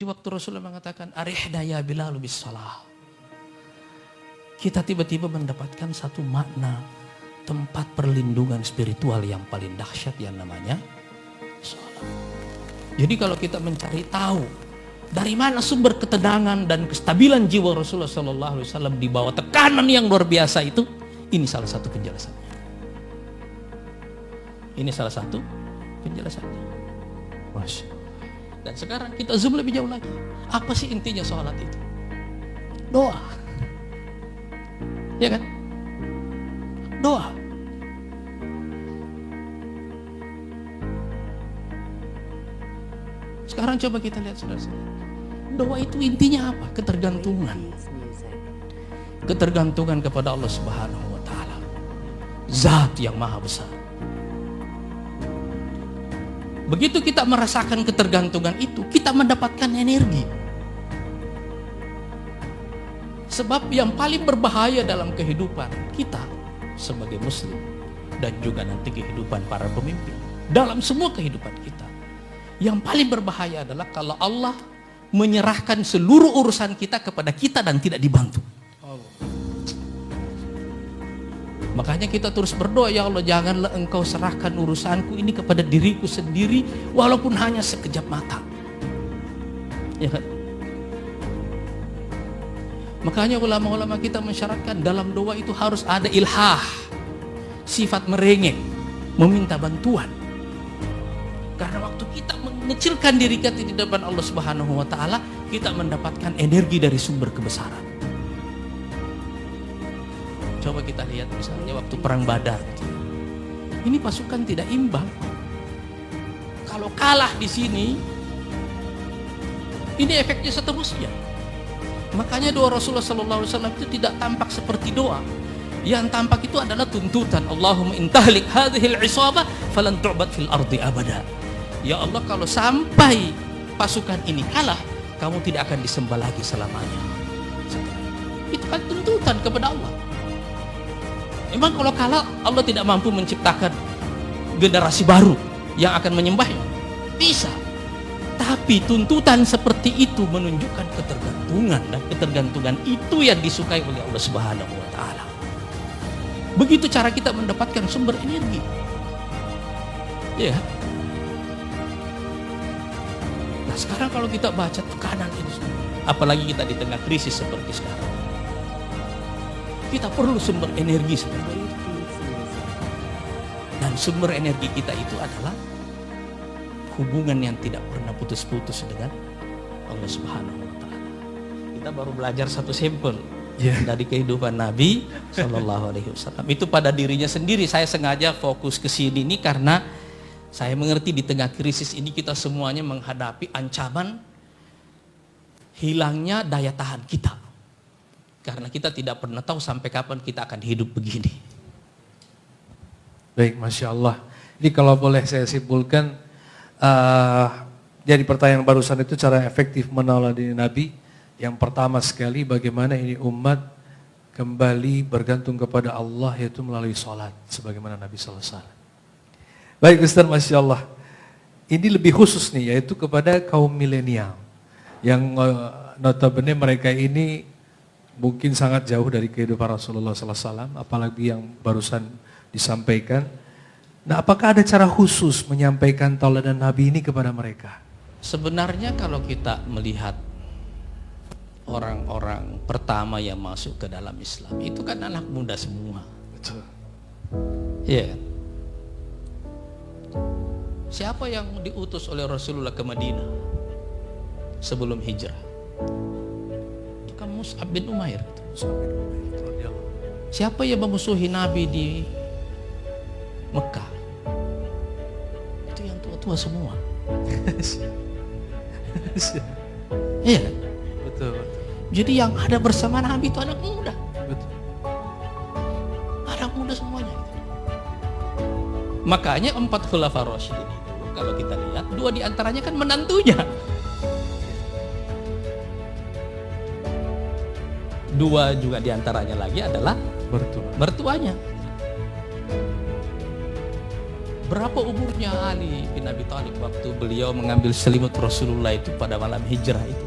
Di waktu Rasulullah mengatakan, arihna ya Bilal bis salah. Kita tiba-tiba mendapatkan satu makna tempat perlindungan spiritual yang paling dahsyat yang namanya salat. Jadi kalau kita mencari tahu dari mana sumber ketenangan dan kestabilan jiwa Rasulullah SAW di bawah tekanan yang luar biasa itu, ini salah satu penjelasannya. Ini salah satu penjelasannya. Masya Allah. Dan sekarang kita zoom lebih jauh lagi. Apa sih intinya sholat itu? Doa. Ya kan? Doa. Sekarang coba kita lihat saudara-saudara. Doa itu intinya apa? Ketergantungan. Ketergantungan kepada Allah Subhanahu wa taala. Zat yang maha besar. Begitu kita merasakan ketergantungan itu, kita mendapatkan energi. Sebab yang paling berbahaya dalam kehidupan kita sebagai muslim dan juga nanti kehidupan para pemimpin, dalam semua kehidupan kita, yang paling berbahaya adalah kalau Allah menyerahkan seluruh urusan kita kepada kita dan tidak dibantu. Makanya kita terus berdoa, ya Allah janganlah engkau serahkan urusanku ini kepada diriku sendiri walaupun hanya sekejap mata. Ya kan? Makanya ulama-ulama kita mensyaratkan dalam doa itu harus ada ilhah, sifat merengek, meminta bantuan. Karena waktu kita mengecilkan diri kita di depan Allah Subhanahu wa taala, kita mendapatkan energi dari sumber kebesaran. Coba kita lihat misalnya waktu perang Badar. Ini pasukan tidak imbang. Kalau kalah di sini, ini efeknya seterusnya. Makanya doa Rasulullah SAW itu tidak tampak seperti doa. Yang tampak itu adalah tuntutan. Allahumma intahlik hadhil isabah falan tu'bad fil ardi abada. Ya Allah, kalau sampai pasukan ini kalah, kamu tidak akan disembah lagi selamanya. Itu kan tuntutan kepada Allah. Memang kalau kalah Allah tidak mampu menciptakan generasi baru yang akan menyembahnya? Bisa. Tapi tuntutan seperti itu menunjukkan ketergantungan, dan ketergantungan itu yang disukai oleh Allah Subhanahu wa taala. Begitu cara kita mendapatkan sumber energi. Ya. Nah, sekarang kalau kita baca tekanan ini semua, apalagi kita di tengah krisis seperti sekarang, kita perlu sumber energi seperti itu. Dan sumber energi kita itu adalah hubungan yang tidak pernah putus-putus dengan Allah Subhanahu wa taala. Kita baru belajar satu sampel dari kehidupan Nabi Shallallahu alaihi wasallam. Itu pada dirinya sendiri. Saya sengaja fokus ke sini ini karena saya mengerti di tengah krisis ini kita semuanya menghadapi ancaman hilangnya daya tahan kita. Karena kita tidak pernah tahu sampai kapan kita akan hidup begini. Baik, Masya Allah. Jadi kalau boleh saya simpulkan, jadi pertanyaan barusan itu cara efektif meneladani Nabi. Yang pertama sekali bagaimana ini umat kembali bergantung kepada Allah, yaitu melalui sholat. Sebagaimana Nabi SAW. Baik Ustaz, Masya Allah. Ini lebih khusus nih, yaitu kepada kaum milenial. Yang notabene mereka ini mungkin sangat jauh dari kehidupan Rasulullah SAW, apalagi yang barusan disampaikan. Nah, apakah ada cara khusus menyampaikan tauladan Nabi ini kepada mereka? Sebenarnya kalau kita melihat orang-orang pertama yang masuk ke dalam Islam, itu kan anak muda semua. Betul. Iya. Siapa yang diutus oleh Rasulullah ke Madinah sebelum hijrah? Mus'ab bin Umair. Siapa yang memusuhi Nabi di Mekah? Itu yang tua-tua semua. Iya. Betul. Jadi yang ada bersama Nabi itu anak muda. Betul. Anak muda semuanya. Makanya 4 khulafaur rasyidin itu kalau kita lihat 2 diantaranya kan menantunya. 2 juga diantaranya lagi adalah mertuanya. Berapa umurnya Ali bin Abi Thalib waktu beliau mengambil selimut Rasulullah itu pada malam hijrah itu?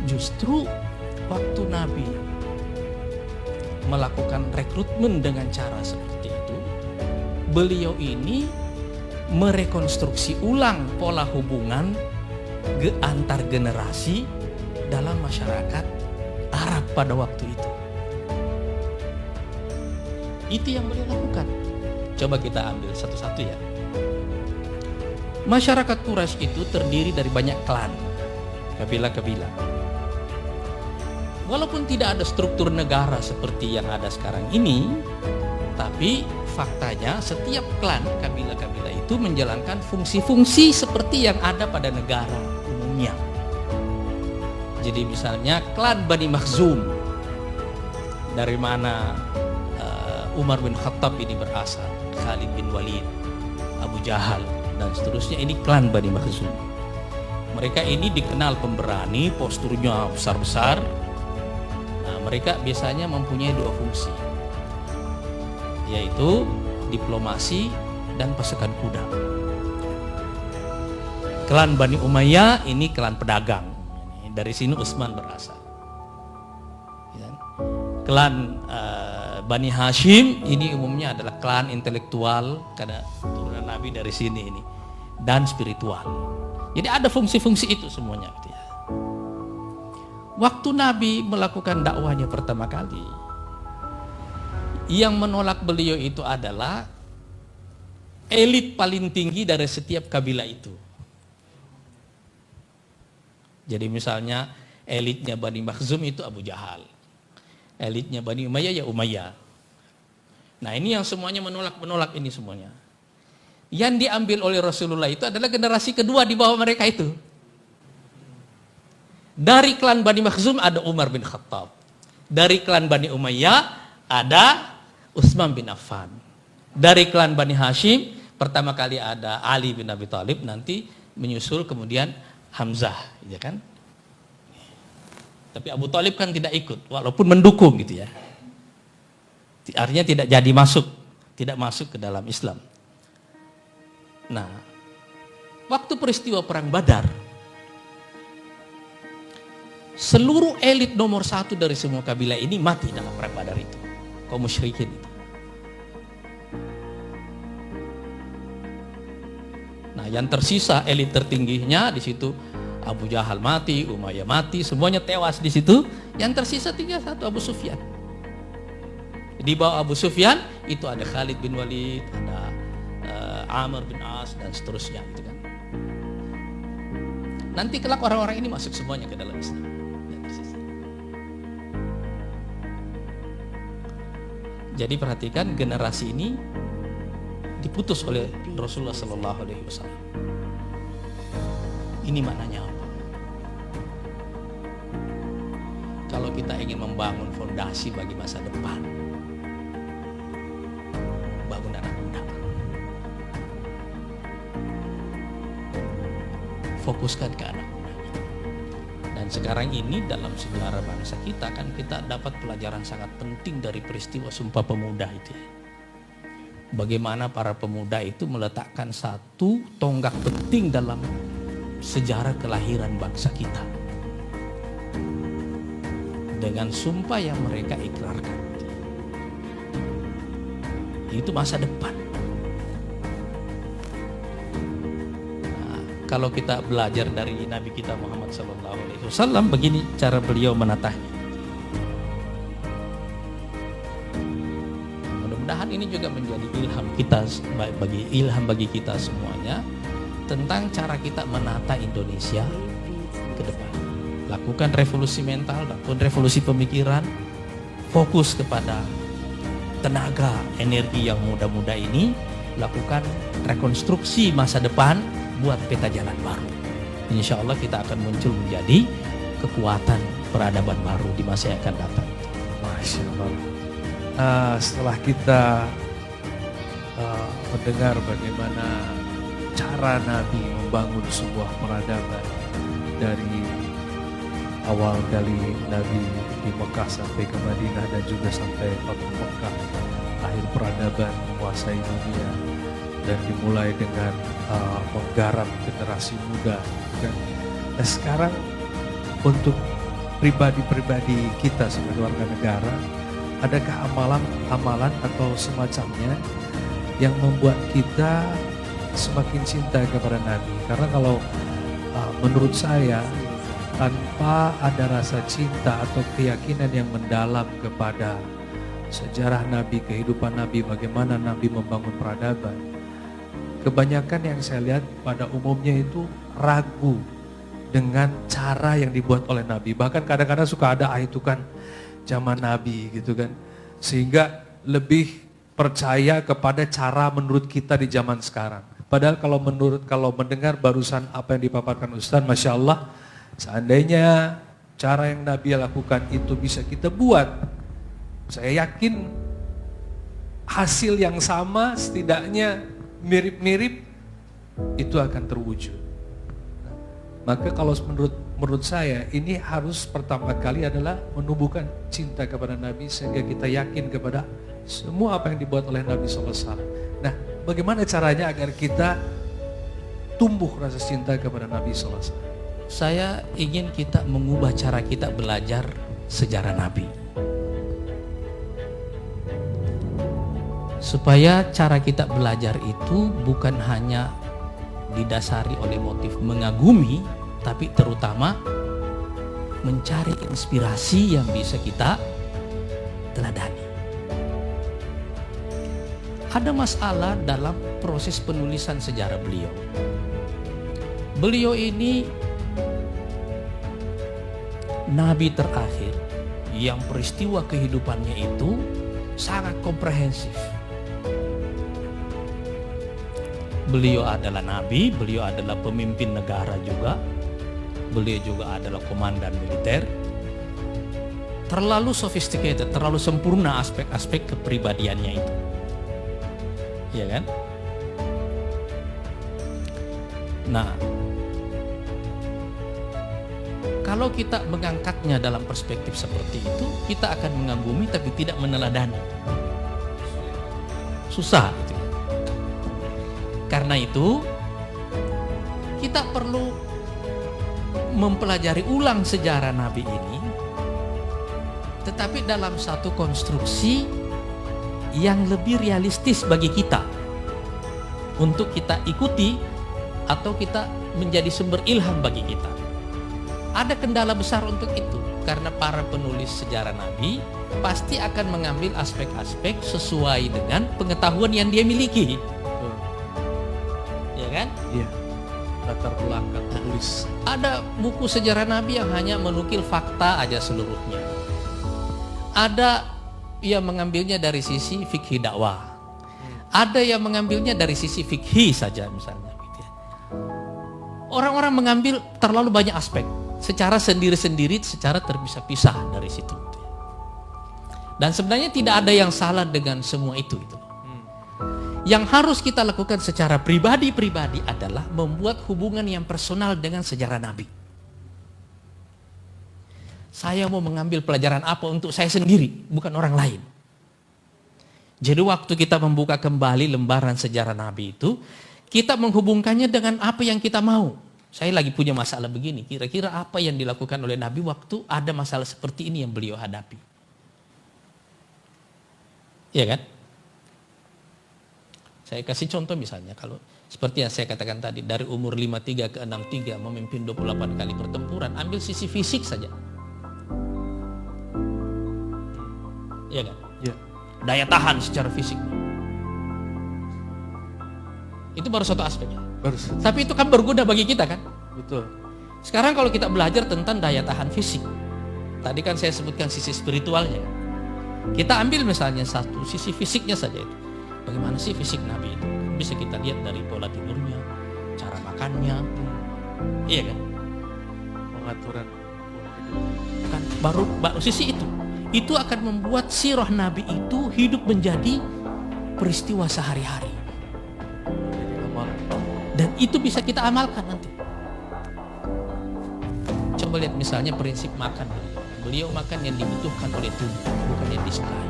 Justru waktu Nabi melakukan rekrutmen dengan cara seperti itu, beliau ini merekonstruksi ulang pola hubungan antar generasi dalam masyarakat Arab pada waktu itu. Itu yang beliau lakukan. Coba kita ambil satu-satu ya. Masyarakat Quraisy itu terdiri dari banyak klan, kabilah-kabilah. Walaupun tidak ada struktur negara seperti yang ada sekarang ini, tapi faktanya setiap klan, kabilah-kabilah itu menjalankan fungsi-fungsi seperti yang ada pada negara umumnya. Jadi misalnya klan Bani Makhzum, dari mana Umar bin Khattab ini berasal, Khalid bin Walid, Abu Jahal, dan seterusnya, ini klan Bani Makhzum. Mereka ini dikenal pemberani, posturnya besar-besar. Nah, mereka biasanya mempunyai dua fungsi, yaitu diplomasi dan pasukan kuda. Klan Bani Umayyah ini klan pedagang. Dari sini Utsman berasal. Klan Bani Hashim ini umumnya adalah klan intelektual, karena turunan Nabi dari sini ini, dan spiritual. Jadi ada fungsi-fungsi itu semuanya gitu ya. Waktu Nabi melakukan dakwahnya pertama kali, yang menolak beliau itu adalah elit paling tinggi dari setiap kabilah itu. Jadi misalnya elitnya Bani Makhzum itu Abu Jahal, elitnya Bani Umayyah ya Umayyah. Nah ini yang semuanya menolak ini semuanya. Yang diambil oleh Rasulullah itu adalah generasi kedua di bawah mereka itu. Dari klan Bani Makhzum ada Umar bin Khattab. Dari klan Bani Umayyah ada Utsman bin Affan. Dari klan Bani Hashim pertama kali ada Ali bin Abi Thalib, nanti menyusul kemudian Hamzah, ya kan? Tapi Abu Thalib kan tidak ikut, walaupun mendukung gitu ya. Artinya tidak masuk ke dalam Islam. Nah, waktu peristiwa perang Badar, seluruh elit nomor satu dari semua kabilah ini mati dalam perang Badar itu, kaum musyrikin itu. Nah, yang tersisa elit tertingginya di situ, Abu Jahal mati, Umayyah mati, semuanya tewas di situ. Yang tersisa tinggal satu, Abu Sufyan. Di bawah Abu Sufyan itu ada Khalid bin Walid, ada Amr bin As, dan seterusnya gitu kan. Nanti kelak orang-orang ini masuk semuanya ke dalam Islam. Jadi perhatikan, generasi ini diputus oleh Rasulullah Sallallahu Alaihi Wasallam. Ini maknanya apa? Kalau kita ingin membangun fondasi bagi masa depan, bangun anak muda. Fokuskan ke anak mudanya. Dan sekarang ini dalam sejarah bangsa kita kan kita dapat pelajaran sangat penting dari peristiwa Sumpah Pemuda itu ya. Bagaimana para pemuda itu meletakkan satu tonggak penting dalam sejarah kelahiran bangsa kita. Dengan sumpah yang mereka ikrarkan. Itu masa depan. Nah, kalau kita belajar dari Nabi kita Muhammad SAW, begini cara beliau menatahnya. Mudah-mudahan ini juga menjadi ilham bagi kita semuanya tentang cara kita menata Indonesia ke depan. Lakukan revolusi mental dan revolusi pemikiran, fokus kepada tenaga energi yang muda-muda ini, lakukan rekonstruksi masa depan, buat peta jalan baru. Insya Allah kita akan muncul menjadi kekuatan peradaban baru di masa yang akan datang. Masya Allah. Setelah kita mendengar bagaimana cara Nabi membangun sebuah peradaban dari awal kali Nabi di Mekah sampai ke Madinah dan juga sampai Fathu Mekah, akhir peradaban menguasai dunia dan dimulai dengan menggarap generasi muda, kan? Nah sekarang untuk pribadi-pribadi kita sebagai warga negara, adakah amalan atau semacamnya yang membuat kita semakin cinta kepada Nabi? Karena kalau menurut saya, tanpa ada rasa cinta atau keyakinan yang mendalam kepada sejarah Nabi, kehidupan Nabi, bagaimana Nabi membangun peradaban, kebanyakan yang saya lihat pada umumnya itu ragu dengan cara yang dibuat oleh Nabi. Bahkan kadang-kadang suka ada itu kan zaman Nabi gitu kan. Sehingga lebih percaya kepada cara menurut kita di zaman sekarang. Padahal kalau mendengar barusan apa yang dipaparkan Ustaz, Masya Allah, seandainya cara yang Nabi lakukan itu bisa kita buat, saya yakin hasil yang sama, setidaknya mirip-mirip, itu akan terwujud. Maka kalau menurut saya, ini harus pertama kali adalah menumbuhkan cinta kepada Nabi, sehingga kita yakin kepada semua apa yang dibuat oleh Nabi SAW. Nah, bagaimana caranya agar kita tumbuh rasa cinta kepada Nabi SAW? Saya ingin kita mengubah cara kita belajar sejarah Nabi, supaya cara kita belajar itu bukan hanya didasari oleh motif mengagumi, tapi terutama mencari inspirasi yang bisa kita teladani. Ada masalah dalam proses penulisan sejarah beliau. Beliau ini Nabi terakhir yang peristiwa kehidupannya itu sangat komprehensif. Beliau adalah Nabi, beliau adalah pemimpin negara juga, beliau juga adalah komandan militer. Terlalu sophisticated, terlalu sempurna aspek-aspek kepribadiannya itu. Iya kan? Nah, kalau kita mengangkatnya dalam perspektif seperti itu, kita akan mengagumi tapi tidak meneladani. Susah gitu. Karena itu, kita perlu mempelajari ulang sejarah Nabi ini, tetapi dalam satu konstruksi yang lebih realistis bagi kita untuk kita ikuti atau kita menjadi sumber ilham bagi kita. Ada kendala besar untuk itu, karena para penulis sejarah Nabi pasti akan mengambil aspek-aspek sesuai dengan pengetahuan yang dia miliki. Ya kan? Iya. Latar belakang penulis. Ada buku sejarah Nabi yang hanya menukil fakta aja seluruhnya. Ada yang mengambilnya dari sisi fikih dakwah. Ada yang mengambilnya dari sisi fikih saja misalnya. Orang-orang mengambil terlalu banyak aspek, secara sendiri-sendiri, secara terpisah-pisah dari situ. Dan sebenarnya tidak ada yang salah dengan semua itu. Yang harus kita lakukan secara pribadi-pribadi adalah membuat hubungan yang personal dengan sejarah Nabi. Saya mau mengambil pelajaran apa untuk saya sendiri, bukan orang lain. Jadi waktu kita membuka kembali lembaran sejarah Nabi itu, kita menghubungkannya dengan apa yang kita mau. Saya lagi punya masalah begini, kira-kira apa yang dilakukan oleh Nabi waktu ada masalah seperti ini yang beliau hadapi. Iya kan? Saya kasih contoh misalnya, kalau seperti yang saya katakan tadi, dari umur 53 ke 63 memimpin 28 kali pertempuran, ambil sisi fisik saja. Iya kan? Iya. Daya tahan secara fisik. Itu baru satu aspeknya. Tapi itu kan berguna bagi kita kan? Betul. Sekarang kalau kita belajar tentang daya tahan fisik, tadi kan saya sebutkan sisi spiritualnya. Kita ambil misalnya satu sisi fisiknya saja itu. Bagaimana sih fisik Nabi itu? Bisa kita lihat dari pola tidurnya, cara makannya, iya kan? Pengaturan Kan baru sisi itu akan membuat sirah Nabi itu hidup menjadi peristiwa sehari-hari. Dan itu bisa kita amalkan nanti. Coba lihat misalnya prinsip makan beliau. Beliau makan yang dibutuhkan oleh tubuh, bukan yang disukai.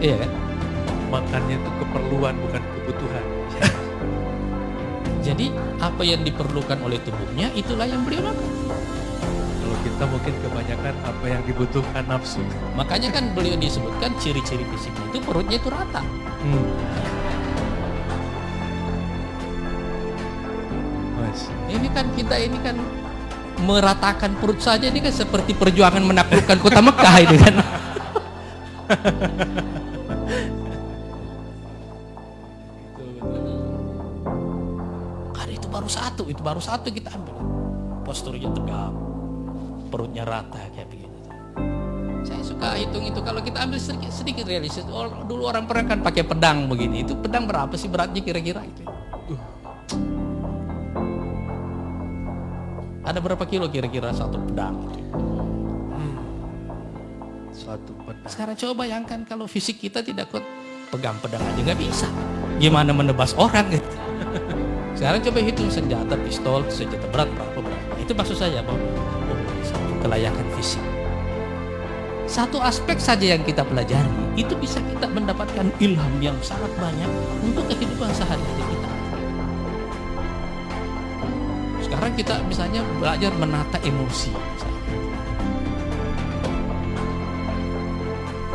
Iya kan? Makannya itu keperluan bukan kebutuhan. Jadi apa yang diperlukan oleh tubuhnya itulah yang beliau makan. Kalau kita mungkin kebanyakan apa yang dibutuhkan nafsu. Makanya kan beliau disebutkan ciri-ciri fisiknya itu perutnya itu rata. Mas, Ini kan kita ini kan meratakan perut saja ini kan seperti perjuangan menaklukkan kota Mekah ini kan. Karena itu baru satu kita ambil. Posturnya tegap, perutnya rata kayak begitu. Saya suka hitung itu kalau kita ambil sedikit realistis. Dulu orang pernah kan pakai pedang begini. Itu pedang berapa sih beratnya kira-kira itu? Ada berapa kilo kira-kira satu pedang? suatu pedang. Sekarang coba bayangkan kalau fisik kita tidak kuat, pegang pedang aja nggak bisa. Gimana menebas orang gitu? Sekarang coba hitung senjata berat berapa. Itu maksud saya bahwa satu kelayakan fisik. Satu aspek saja yang kita pelajari itu bisa kita mendapatkan ilham yang sangat banyak untuk kehidupan sehari-hari kita. Sekarang kita misalnya belajar menata emosi.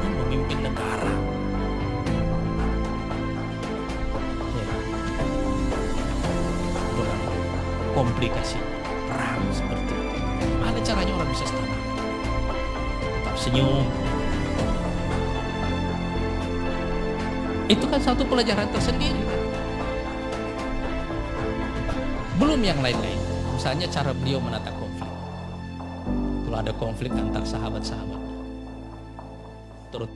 Memimpin negara. Dengan komplikasi perang seperti itu. Ada caranya orang bisa tenang. Tetap senyum. Itu kan satu pelajaran tersendiri. Belum yang lain-lain. Misalnya cara beliau menata konflik. Kalau ada konflik antar sahabat-sahabat. Terus